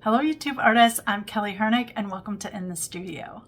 Hello YouTube artists, I'm Kelly Hernick and welcome to In the Studio.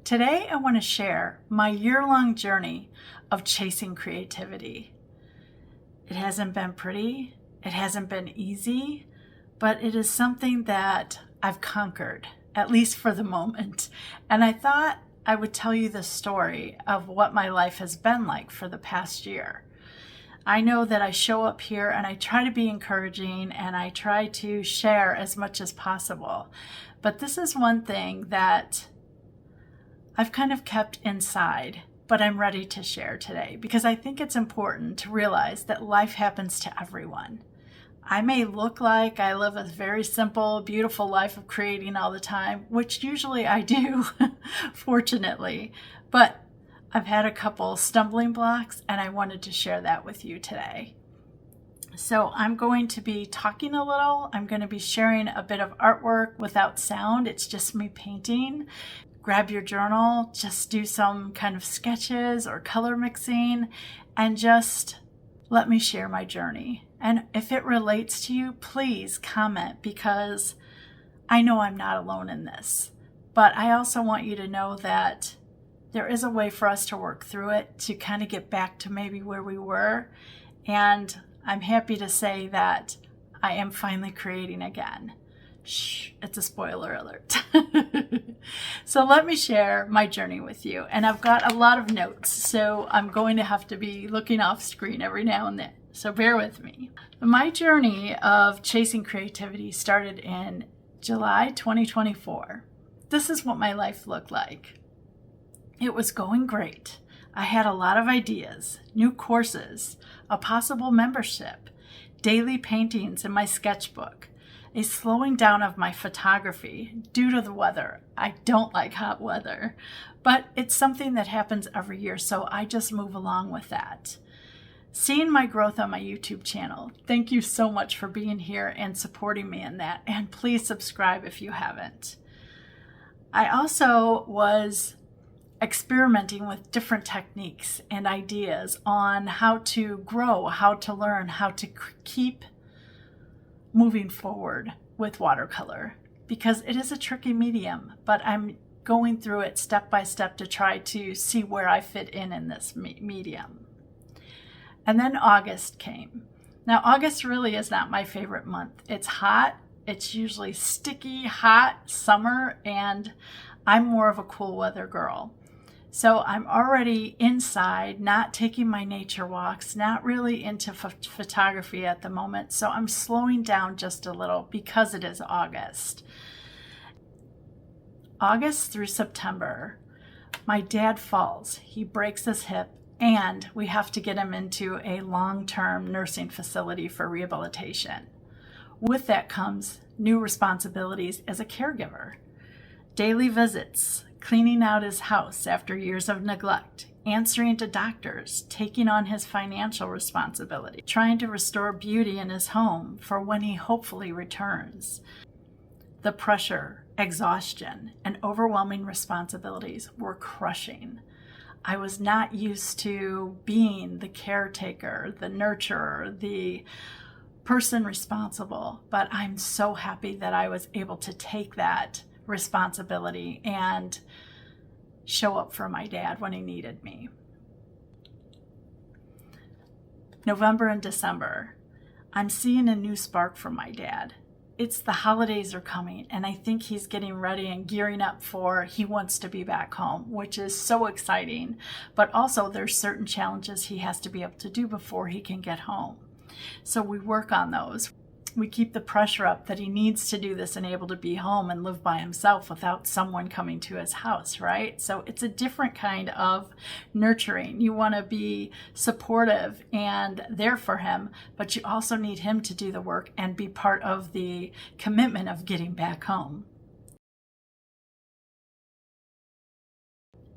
Today I want to share my year-long journey of chasing creativity. It hasn't been pretty, it hasn't been easy, but it is something that I've conquered, at least for the moment. And I thought I would tell you the story of what my life has been like for the past year. I know that I show up here and I try to be encouraging and I try to share as much as possible. But this is one thing that I've kind of kept inside, but I'm ready to share today because I think it's important to realize that life happens to everyone. I may look like I live a very simple, beautiful life of creating all the time, which usually I do, fortunately, but I've had a couple stumbling blocks and I wanted to share that with you today. So I'm going to be talking a little. I'm going to be sharing a bit of artwork without sound. It's just me painting. Grab your journal, just do some kind of sketches or color mixing and just let me share my journey. And if it relates to you, please comment because I know I'm not alone in this. But I also want you to know that there is a way for us to work through it to kind of get back to maybe where we were. And I'm happy to say that I am finally creating again. Shh, it's a spoiler alert. So let me share my journey with you. And I've got a lot of notes, so I'm going to have to be looking off screen every now and then. So bear with me. My journey of chasing creativity started in July 2024. This is what my life looked like. It was going great. I had a lot of ideas, new courses, a possible membership, daily paintings in my sketchbook, a slowing down of my photography due to the weather. I don't like hot weather, but it's something that happens every year, so I just move along with that. Seeing my growth on my YouTube channel, thank you so much for being here and supporting me in that, and please subscribe if you haven't. I also was experimenting with different techniques and ideas on how to grow, how to learn, how to keep moving forward with watercolor because it is a tricky medium, but I'm going through it step by step to try to see where I fit in this medium. And then August came. Now, August really is not my favorite month. It's hot. It's usually sticky, hot, summer, and I'm more of a cool weather girl. So I'm already inside, not taking my nature walks, not really into photography at the moment. So I'm slowing down just a little because it is August. August through September, my dad falls. He breaks his hip and we have to get him into a long-term nursing facility for rehabilitation. With that comes new responsibilities as a caregiver, daily visits, cleaning out his house after years of neglect, answering to doctors, taking on his financial responsibility, trying to restore beauty in his home for when he hopefully returns. The pressure, exhaustion, and overwhelming responsibilities were crushing. I was not used to being the caretaker, the nurturer, the person responsible, but I'm so happy that I was able to take that responsibility and show up for my dad when he needed me. November and December, I'm seeing a new spark from my dad. It's the holidays are coming and I think he's getting ready and gearing up for he wants to be back home, which is so exciting. But also there's certain challenges he has to be able to do before he can get home. So we work on those. We keep the pressure up that he needs to do this and able to be home and live by himself without someone coming to his house, right? So it's a different kind of nurturing. You want to be supportive and there for him, but you also need him to do the work and be part of the commitment of getting back home.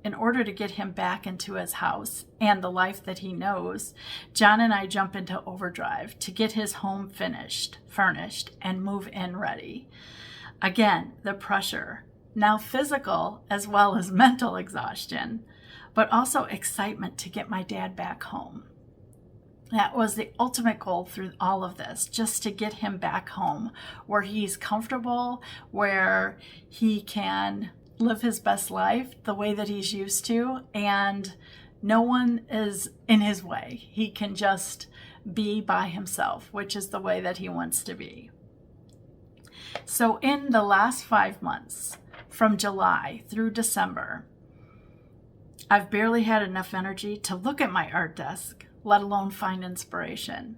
In order to get him back into his house and the life that he knows, John and I jump into overdrive to get his home finished, furnished, and move-in ready. Again, the pressure, now physical as well as mental exhaustion, but also excitement to get my dad back home. That was the ultimate goal through all of this, just to get him back home where he's comfortable, where he can live his best life the way that he's used to, and no one is in his way. He can just be by himself, which is the way that he wants to be. So in the last 5 months, from July through December, I've barely had enough energy to look at my art desk, let alone find inspiration.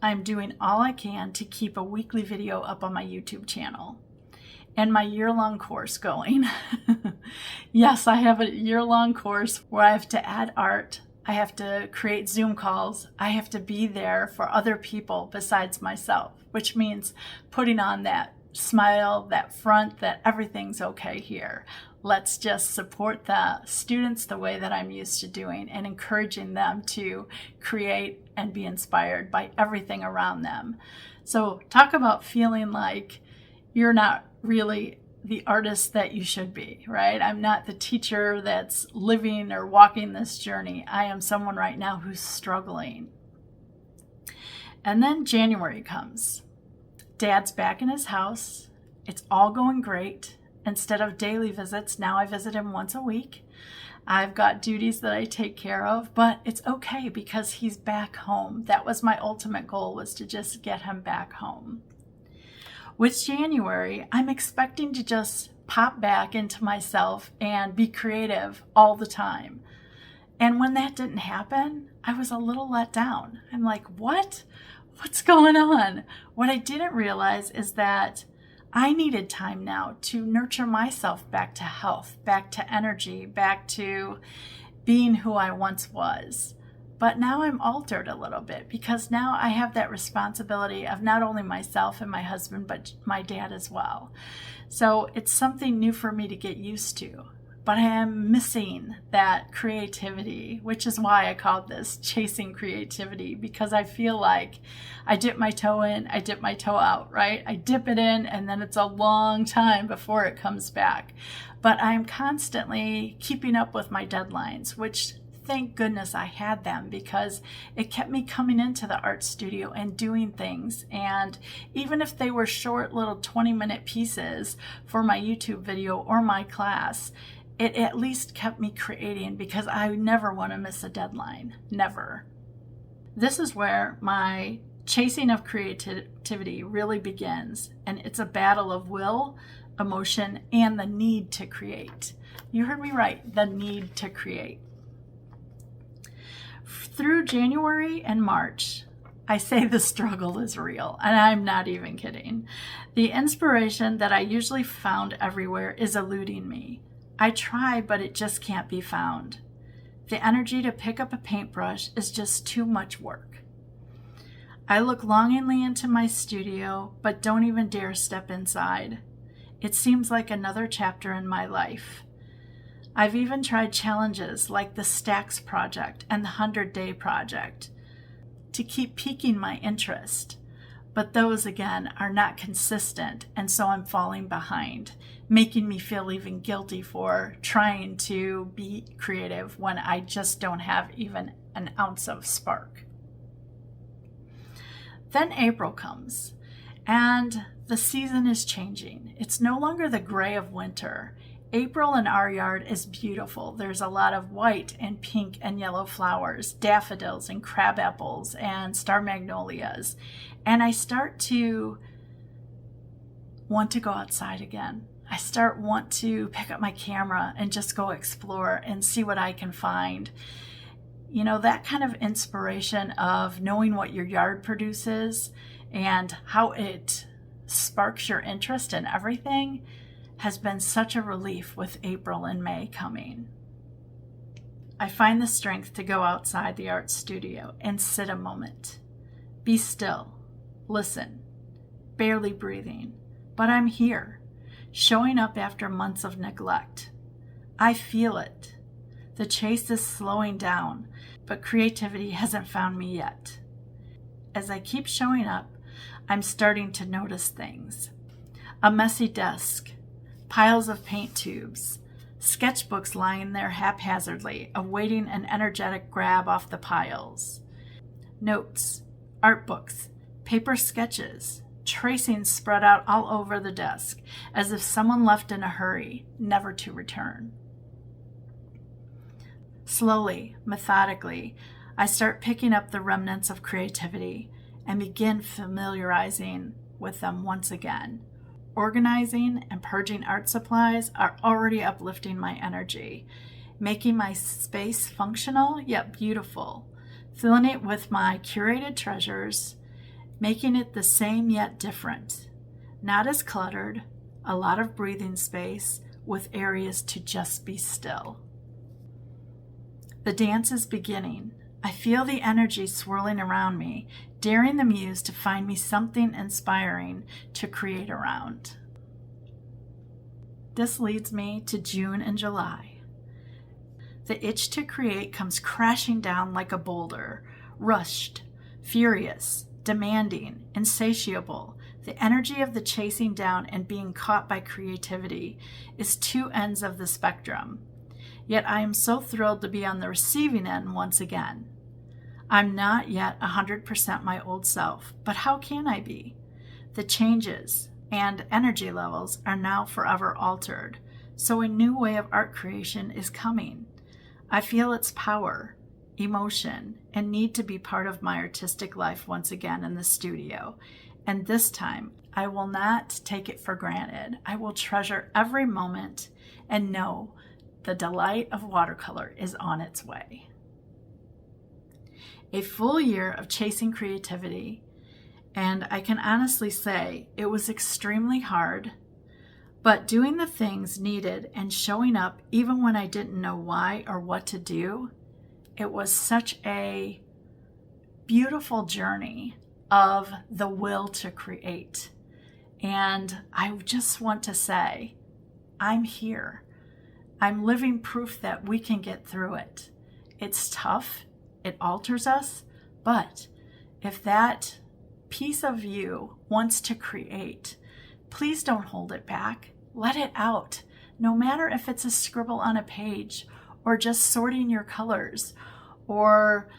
I'm doing all I can to keep a weekly video up on my YouTube channel and my year-long course going. Yes, I have a year-long course where I have to add art, I have to create Zoom calls, I have to be there for other people besides myself, which means putting on that smile, that front, that everything's okay here. Let's just support the students the way that I'm used to doing and encouraging them to create and be inspired by everything around them. So talk about feeling like you're not really the artist that you should be, right? I'm not the teacher that's living or walking this journey. I am someone right now who's struggling. And then January comes. Dad's back in his house. It's all going great. Instead of daily visits, now I visit him once a week. I've got duties that I take care of, but it's okay because he's back home. That was my ultimate goal, was to just get him back home. With January, I'm expecting to just pop back into myself and be creative all the time. And when that didn't happen, I was a little let down. I'm like, what? What's going on? What I didn't realize is that I needed time now to nurture myself back to health, back to energy, back to being who I once was. But now I'm altered a little bit because now I have that responsibility of not only myself and my husband, but my dad as well. So it's something new for me to get used to. But I am missing that creativity, which is why I called this Chasing Creativity, because I feel like I dip my toe in, I dip my toe out, right? I dip it in and then it's a long time before it comes back. But I'm constantly keeping up with my deadlines, which thank goodness I had them, because it kept me coming into the art studio and doing things. And even if they were short little 20-minute pieces for my YouTube video or my class, it at least kept me creating, because I never want to miss a deadline. Never. This is where my chasing of creativity really begins. And it's a battle of will, emotion, and the need to create. You heard me right, the need to create. Through January and March, I say the struggle is real, and I'm not even kidding. The inspiration that I usually found everywhere is eluding me. I try, but it just can't be found. The energy to pick up a paintbrush is just too much work. I look longingly into my studio, but don't even dare step inside. It seems like another chapter in my life. I've even tried challenges like the Stacks Project and the 100-Day Project to keep piquing my interest. But those, again, are not consistent, and so I'm falling behind, making me feel even guilty for trying to be creative when I just don't have even an ounce of spark. Then April comes, and the season is changing. It's no longer the gray of winter. April in our yard is beautiful. There's a lot of white and pink and yellow flowers, daffodils and crabapples and star magnolias. And I start to want to go outside again. I want to pick up my camera and just go explore and see what I can find. You know, that kind of inspiration of knowing what your yard produces and how it sparks your interest in everything has been such a relief with April and May coming. I find the strength to go outside the art studio and sit a moment. Be still, listen, barely breathing, but I'm here, showing up after months of neglect. I feel it. The chase is slowing down, but creativity hasn't found me yet. As I keep showing up, I'm starting to notice things. A messy desk, piles of paint tubes, sketchbooks lying there haphazardly, awaiting an energetic grab off the piles. notes, art books, paper sketches, tracing spread out all over the desk, as if someone left in a hurry, never to return. Slowly, methodically, I start picking up the remnants of creativity and begin familiarizing with them once again. Organizing and purging art supplies are already uplifting my energy, making my space functional yet beautiful, filling it with my curated treasures, making it the same yet different, not as cluttered, a lot of breathing space with areas to just be still. The dance is beginning. I feel the energy swirling around me, daring the muse to find me something inspiring to create around. This leads me to June and July. The itch to create comes crashing down like a boulder, rushed, furious, demanding, insatiable. The energy of the chasing down and being caught by creativity is two ends of the spectrum. Yet I am so thrilled to be on the receiving end once again. I'm not yet 100% my old self, but how can I be? The changes and energy levels are now forever altered, so a new way of art creation is coming. I feel its power, emotion, and need to be part of my artistic life once again in the studio. And this time, I will not take it for granted. I will treasure every moment and know the delight of watercolor is on its way. A full year of chasing creativity, and I can honestly say it was extremely hard, but doing the things needed and showing up even when I didn't know why or what to do, it was such a beautiful journey of the will to create. And I just want to say, I'm here. I'm living proof that we can get through it. It's tough, it alters us, but if that piece of you wants to create, please don't hold it back. Let it out. No matter if it's a scribble on a page or just sorting your colors or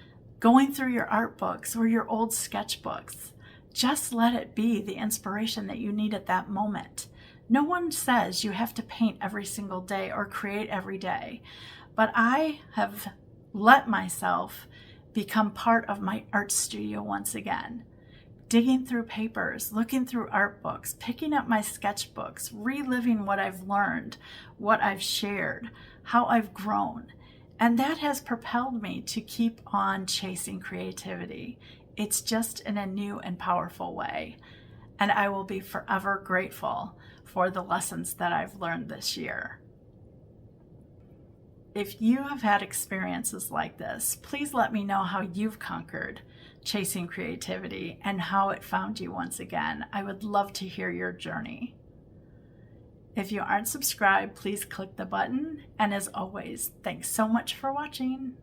going through your art books or your old sketchbooks, just let it be the inspiration that you need at that moment. No one says you have to paint every single day or create every day, but I have let myself become part of my art studio once again. Digging through papers, looking through art books, picking up my sketchbooks, reliving what I've learned, what I've shared, how I've grown. And that has propelled me to keep on chasing creativity. It's just in a new and powerful way. And I will be forever grateful for the lessons that I've learned this year. If you have had experiences like this, please let me know how you've conquered chasing creativity and how it found you once again. I would love to hear your journey. If you aren't subscribed, please click the button. And as always, thanks so much for watching.